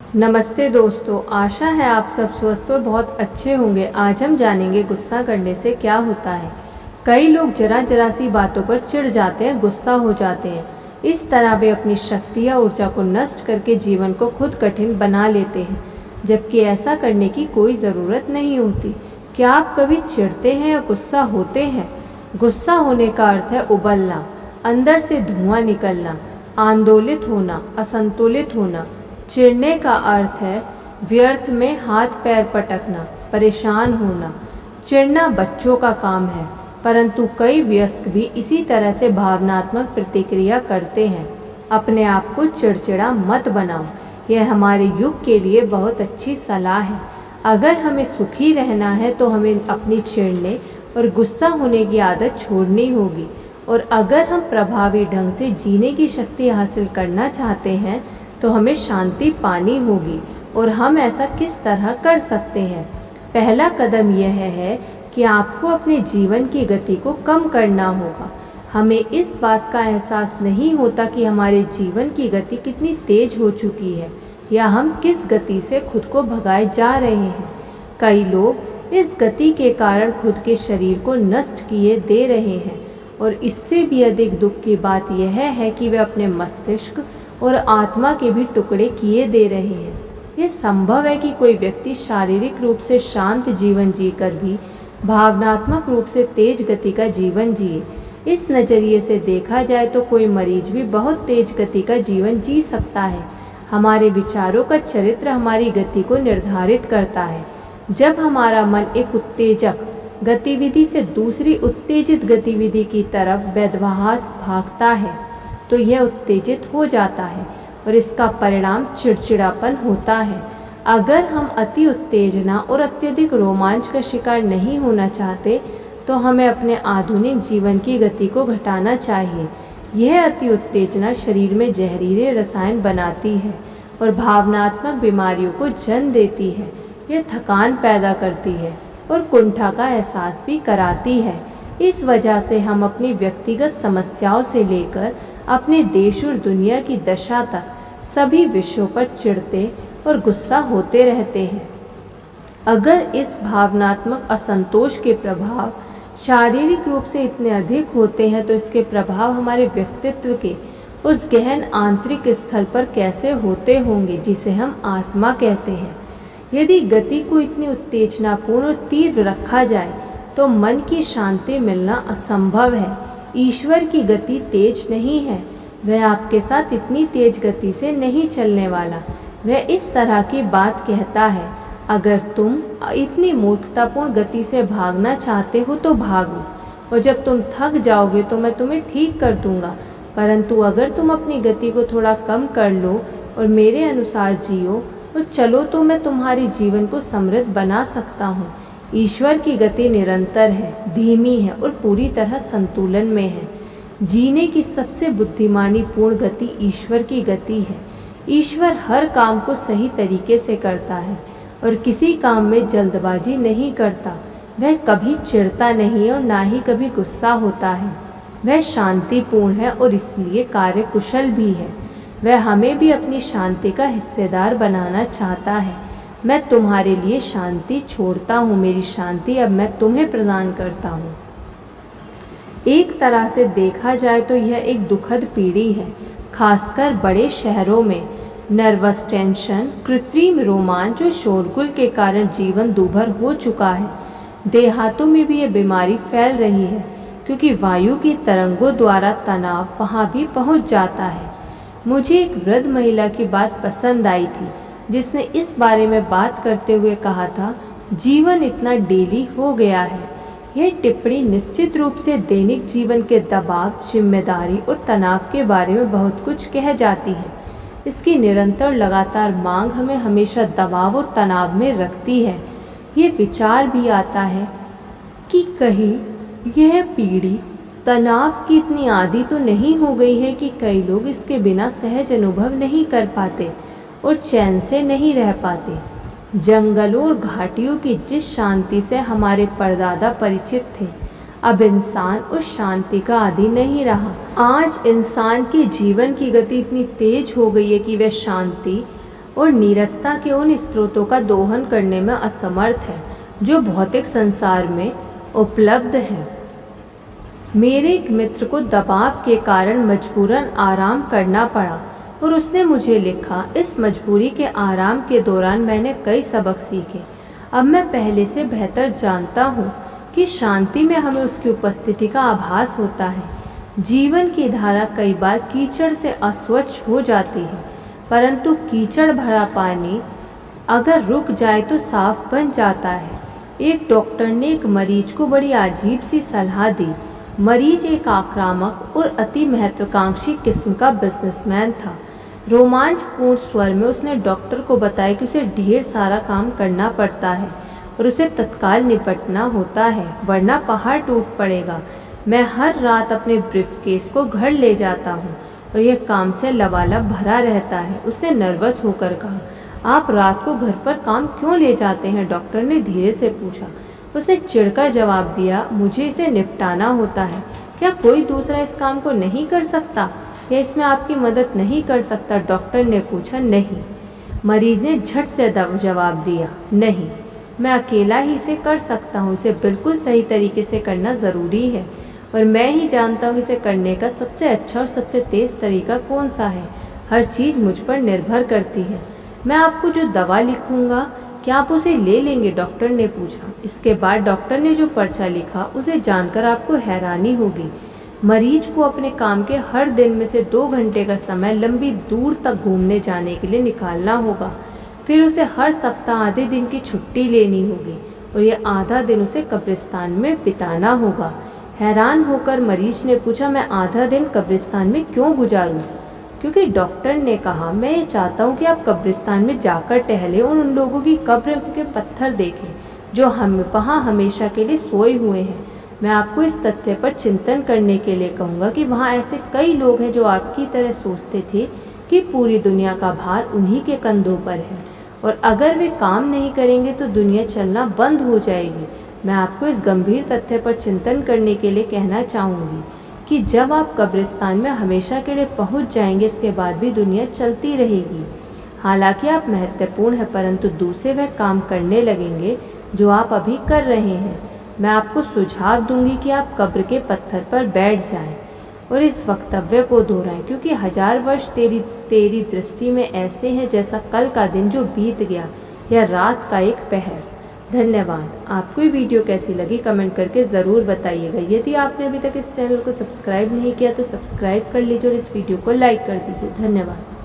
नमस्ते दोस्तों, आशा है आप सब स्वस्थ और बहुत अच्छे होंगे। आज हम जानेंगे गुस्सा करने से क्या होता है। कई लोग जरा जरा सी बातों पर चिढ़ जाते हैं, गुस्सा हो जाते हैं। इस तरह वे अपनी शक्ति या ऊर्जा को नष्ट करके जीवन को खुद कठिन बना लेते हैं, जबकि ऐसा करने की कोई ज़रूरत नहीं होती। क्या आप कभी चिढ़ते हैं या गुस्सा होते हैं? गुस्सा होने का अर्थ है उबलना, अंदर से धुआं निकलना, आंदोलित होना, असंतुलित होना। चिढ़ने का अर्थ है व्यर्थ में हाथ पैर पटकना, परेशान होना। चिढ़ना बच्चों का काम है, परंतु कई वयस्क भी इसी तरह से भावनात्मक प्रतिक्रिया करते हैं। अपने आप को चिड़चिड़ा मत बनाओ, यह हमारे युग के लिए बहुत अच्छी सलाह है। अगर हमें सुखी रहना है तो हमें अपनी चिढ़ने और गुस्सा होने की आदत छोड़नी होगी। और अगर हम प्रभावी ढंग से जीने की शक्ति हासिल करना चाहते हैं तो हमें शांति पानी होगी। और हम ऐसा किस तरह कर सकते हैं? पहला कदम यह है कि आपको अपने जीवन की गति को कम करना होगा। हमें इस बात का एहसास नहीं होता कि हमारे जीवन की गति कितनी तेज हो चुकी है या हम किस गति से खुद को भगाए जा रहे हैं। कई लोग इस गति के कारण खुद के शरीर को नष्ट किए दे रहे हैं, और इससे भी अधिक दुख की बात यह है कि वे अपने मस्तिष्क और आत्मा के भी टुकड़े किए दे रहे हैं। यह संभव है कि कोई व्यक्ति शारीरिक रूप से शांत जीवन जीकर भी भावनात्मक रूप से तेज गति का जीवन जिए। इस नज़रिए से देखा जाए तो कोई मरीज भी बहुत तेज गति का जीवन जी सकता है। हमारे विचारों का चरित्र हमारी गति को निर्धारित करता है। जब हमारा मन एक उत्तेजक गतिविधि से दूसरी उत्तेजित गतिविधि की तरफ बेतहाशा भागता है तो यह उत्तेजित हो जाता है और इसका परिणाम चिड़चिड़ापन होता है। अगर हम अति उत्तेजना और अत्यधिक रोमांच का शिकार नहीं होना चाहते तो हमें अपने आधुनिक जीवन की गति को घटाना चाहिए। यह अति उत्तेजना शरीर में जहरीले रसायन बनाती है और भावनात्मक बीमारियों को जन्म देती है। यह थकान पैदा करती है और कुंठा का एहसास भी कराती है। इस वजह से हम अपनी व्यक्तिगत समस्याओं से लेकर अपने देश और दुनिया की दशा तक सभी विषयों पर चिढ़ते और गुस्सा होते रहते हैं। अगर इस भावनात्मक असंतोष के प्रभाव शारीरिक रूप से इतने अधिक होते हैं तो इसके प्रभाव हमारे व्यक्तित्व के उस गहन आंतरिक स्थल पर कैसे होते होंगे जिसे हम आत्मा कहते हैं। यदि गति को इतनी उत्तेजनापूर्ण और तीव्र रखा जाए तो मन की शांति मिलना असंभव है। ईश्वर की गति तेज नहीं है, वह आपके साथ इतनी तेज गति से नहीं चलने वाला। वह इस तरह की बात कहता है, अगर तुम इतनी मूर्खतापूर्ण गति से भागना चाहते हो तो भागो, और जब तुम थक जाओगे तो मैं तुम्हें ठीक कर दूंगा। परंतु अगर तुम अपनी गति को थोड़ा कम कर लो और मेरे अनुसार जियो और चलो तो मैं तुम्हारे जीवन को समृद्ध बना सकता हूँ। ईश्वर की गति निरंतर है, धीमी है और पूरी तरह संतुलन में है। जीने की सबसे बुद्धिमानी पूर्ण गति ईश्वर की गति है। ईश्वर हर काम को सही तरीके से करता है और किसी काम में जल्दबाजी नहीं करता। वह कभी चिढ़ता नहीं और ना ही कभी गुस्सा होता है। वह शांतिपूर्ण है और इसलिए कार्यकुशल भी है। वह हमें भी अपनी शांति का हिस्सेदार बनाना चाहता है। मैं तुम्हारे लिए शांति छोड़ता हूँ, मेरी शांति अब मैं तुम्हें प्रदान करता हूँ। एक तरह से देखा जाए तो यह एक दुखद पीढ़ी है, खासकर बड़े शहरों में। नर्वस टेंशन, कृत्रिम रोमांच और शोरगुल के कारण जीवन दूभर हो चुका है। देहातों में भी यह बीमारी फैल रही है क्योंकि वायु की तरंगों द्वारा तनाव वहाँ भी पहुँच जाता है। मुझे एक वृद्ध महिला की बात पसंद आई थी जिसने इस बारे में बात करते हुए कहा था, जीवन इतना डेली हो गया है। यह टिप्पणी निश्चित रूप से दैनिक जीवन के दबाव, जिम्मेदारी और तनाव के बारे में बहुत कुछ कह जाती है। इसकी निरंतर लगातार मांग हमें हमेशा दबाव और तनाव में रखती है। ये विचार भी आता है कि कहीं यह पीढ़ी तनाव की इतनी आदी तो नहीं हो गई है कि कई लोग इसके बिना सहज अनुभव नहीं कर पाते और चैन से नहीं रह पाते। जंगलों और घाटियों की जिस शांति से हमारे परदादा परिचित थे, अब इंसान उस शांति का आदी नहीं रहा। आज इंसान के जीवन की गति इतनी तेज हो गई है कि वह शांति और नीरसता के उन स्रोतों का दोहन करने में असमर्थ है जो भौतिक संसार में उपलब्ध हैं। मेरे एक मित्र को दबाव के कारण मजबूरन आराम करना पड़ा और उसने मुझे लिखा, इस मजबूरी के आराम के दौरान मैंने कई सबक सीखे। अब मैं पहले से बेहतर जानता हूँ कि शांति में हमें उसकी उपस्थिति का आभास होता है। जीवन की धारा कई बार कीचड़ से अस्वच्छ हो जाती है, परंतु कीचड़ भरा पानी अगर रुक जाए तो साफ बन जाता है। एक डॉक्टर ने एक मरीज को बड़ी अजीब सी सलाह दी। मरीज एक आक्रामक और अति महत्वाकांक्षी किस्म का बिजनेसमैन था। रोमांचपूर्ण स्वर में उसने डॉक्टर को बताया कि उसे ढेर सारा काम करना पड़ता है और उसे तत्काल निपटना होता है, वरना पहाड़ टूट पड़ेगा। मैं हर रात अपने ब्रीफकेस को घर ले जाता हूँ और यह काम से लबालब भरा रहता है। उसने नर्वस होकर कहा, आप रात को घर पर काम क्यों ले जाते हैं? डॉक्टर ने धीरे से पूछा। उसने चिढ़कर जवाब दिया, मुझे इसे निपटाना होता है। क्या कोई दूसरा इस काम को नहीं कर सकता या इसमें आपकी मदद नहीं कर सकता? डॉक्टर ने पूछा। नहीं। मरीज ने झट से जवाब दिया, नहीं, मैं अकेला ही इसे कर सकता हूँ। इसे बिल्कुल सही तरीके से करना ज़रूरी है और मैं ही जानता हूँ इसे करने का सबसे अच्छा और सबसे तेज़ तरीका कौन सा है। हर चीज़ मुझ पर निर्भर करती है। मैं आपको जो दवा लिखूंगा, क्या आप उसे ले लेंगे? डॉक्टर ने पूछा। इसके बाद डॉक्टर ने जो पर्चा लिखा उसे जानकर आपको हैरानी होगी। मरीज को अपने काम के हर दिन में से 2 घंटे का समय लंबी दूर तक घूमने जाने के लिए निकालना होगा। फिर उसे हर सप्ताह आधे दिन की छुट्टी लेनी होगी और यह आधा दिन उसे कब्रिस्तान में बिताना होगा। हैरान होकर मरीज ने पूछा, मैं आधा दिन कब्रिस्तान में क्यों गुजारूं? क्योंकि डॉक्टर ने कहा, मैं ये चाहता हूँ कि आप कब्रिस्तान में जाकर टहलें और उन लोगों की कब्र के पत्थर देखें जो हम वहाँ हमेशा के लिए सोए हुए हैं। मैं आपको इस तथ्य पर चिंतन करने के लिए कहूँगा कि वहाँ ऐसे कई लोग हैं जो आपकी तरह सोचते थे कि पूरी दुनिया का भार उन्हीं के कंधों पर है और अगर वे काम नहीं करेंगे तो दुनिया चलना बंद हो जाएगी। मैं आपको इस गंभीर तथ्य पर चिंतन करने के लिए कहना चाहूँगी कि जब आप कब्रिस्तान में हमेशा के लिए पहुँच जाएंगे, इसके बाद भी दुनिया चलती रहेगी। हालांकि आप महत्वपूर्ण हैं, परंतु दूसरे वह काम करने लगेंगे जो आप अभी कर रहे हैं। मैं आपको सुझाव दूंगी कि आप कब्र के पत्थर पर बैठ जाएं और इस वक्तव्य को दोहराएं, क्योंकि 1000 वर्ष तेरी दृष्टि में ऐसे हैं जैसा कल का दिन जो बीत गया या रात का एक पहर। धन्यवाद। आपको ये वीडियो कैसी लगी कमेंट करके ज़रूर बताइएगा। यदि आपने अभी तक इस चैनल को सब्सक्राइब नहीं किया तो सब्सक्राइब कर लीजिए और इस वीडियो को लाइक कर दीजिए। धन्यवाद।